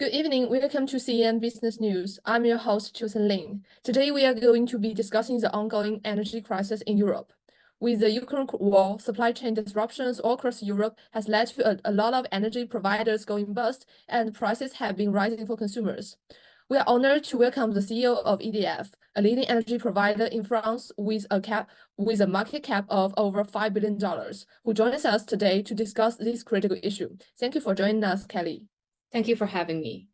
Good evening. Welcome to CN Business News. I'm your host, Chusen Lin. Today, we are going to be discussing the ongoing energy crisis in Europe. With the Ukraine war, supply chain disruptions all across Europe has led to a lot of energy providers going bust, and prices have been rising for consumers. We are honored to welcome the CEO of EDF, a leading energy provider in France with a market cap of over $5 billion, who joins us today to discuss this critical issue. Thank you for joining us, Kelly. Thank you for having me.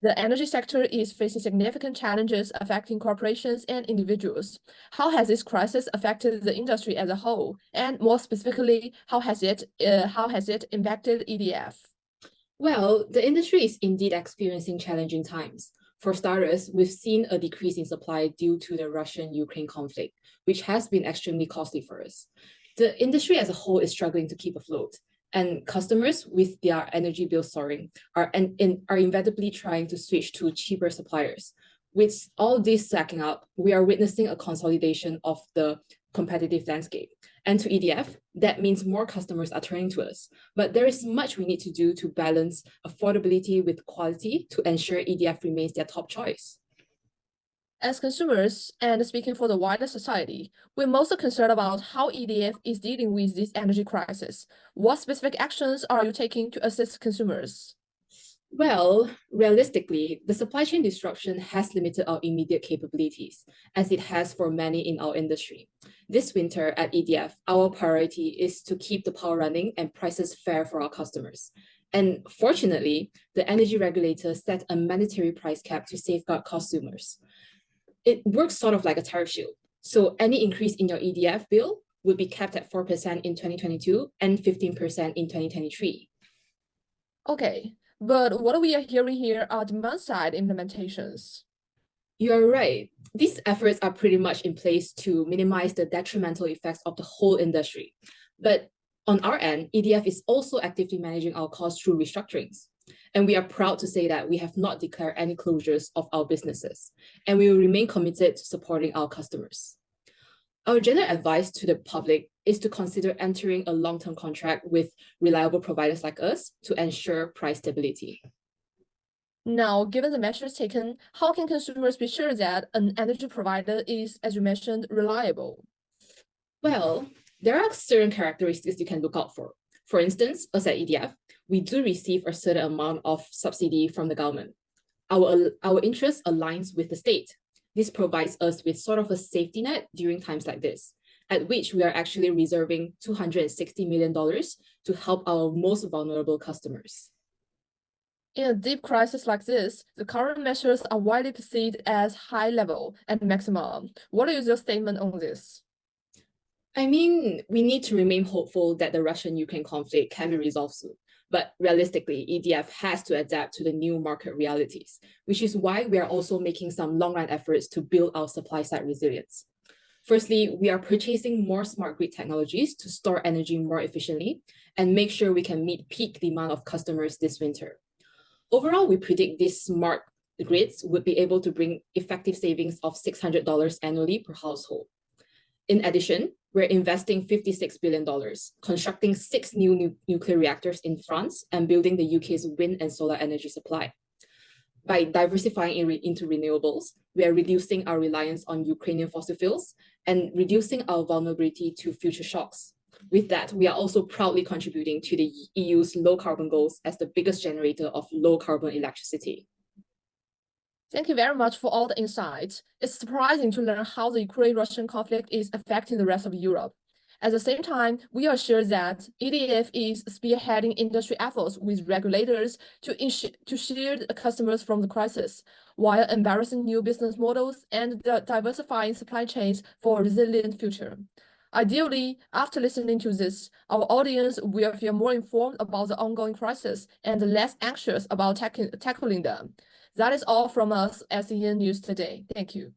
The energy sector is facing significant challenges affecting corporations and individuals. How has this crisis affected the industry as a whole? And more specifically, how has it impacted EDF? Well, the industry is indeed experiencing challenging times. For starters, we've seen a decrease in supply due to the Russian-Ukraine conflict, which has been extremely costly for us. The industry as a whole is struggling to keep afloat, and customers, with their energy bills soaring, are inevitably trying to switch to cheaper suppliers. With all this stacking up, we are witnessing a consolidation of the competitive landscape. And to EDF, that means more customers are turning to us. But there is much we need to do to balance affordability with quality to ensure EDF remains their top choice. As consumers, and speaking for the wider society, we're most concerned about how EDF is dealing with this energy crisis. What specific actions are you taking to assist consumers? Well, realistically, the supply chain disruption has limited our immediate capabilities, as it has for many in our industry. This winter at EDF, our priority is to keep the power running and prices fair for our customers. And fortunately, the energy regulator set a mandatory price cap to safeguard consumers. It works sort of like a tariff shield. So any increase in your EDF bill will be capped at 4% in 2022 and 15% in 2023. Okay, but what we are hearing here are demand-side implementations. You're right. These efforts are pretty much in place to minimize the detrimental effects of the whole industry. But on our end, EDF is also actively managing our costs through restructurings. And we are proud to say that we have not declared any closures of our businesses, and we will remain committed to supporting our customers. Our general advice to the public is to consider entering a long-term contract with reliable providers like us to ensure price stability. Now, given the measures taken, how can consumers be sure that an energy provider is, as you mentioned, reliable? Well, there are certain characteristics you can look out for. For instance, us at EDF, we do receive a certain amount of subsidy from the government. Our interest aligns with the state. This provides us with sort of a safety net during times like this, at which we are actually reserving $260 million to help our most vulnerable customers. In a deep crisis like this, the current measures are widely perceived as high level and maximum. What is your statement on this? I mean, we need to remain hopeful that the Russian-Ukraine conflict can be resolved soon. But realistically, EDF has to adapt to the new market realities, which is why we are also making some long-run efforts to build our supply-side resilience. Firstly, we are purchasing more smart grid technologies to store energy more efficiently and make sure we can meet peak demand of customers this winter. Overall, we predict these smart grids would be able to bring effective savings of $600 annually per household. In addition, we're investing $56 billion, constructing 6 new nuclear reactors in France and building the UK's wind and solar energy supply. By diversifying into renewables, we are reducing our reliance on Ukrainian fossil fuels and reducing our vulnerability to future shocks. With that, we are also proudly contributing to the EU's low carbon goals as the biggest generator of low carbon electricity. Thank you very much for all the insights. It's surprising to learn how the Ukraine-Russian conflict is affecting the rest of Europe. At the same time, we are sure that EDF is spearheading industry efforts with regulators to shield customers from the crisis, while embarrassing new business models and diversifying supply chains for a resilient future. Ideally, after listening to this, our audience will feel more informed about the ongoing crisis and less anxious about tackling them. That is all from us at CN News today. Thank you.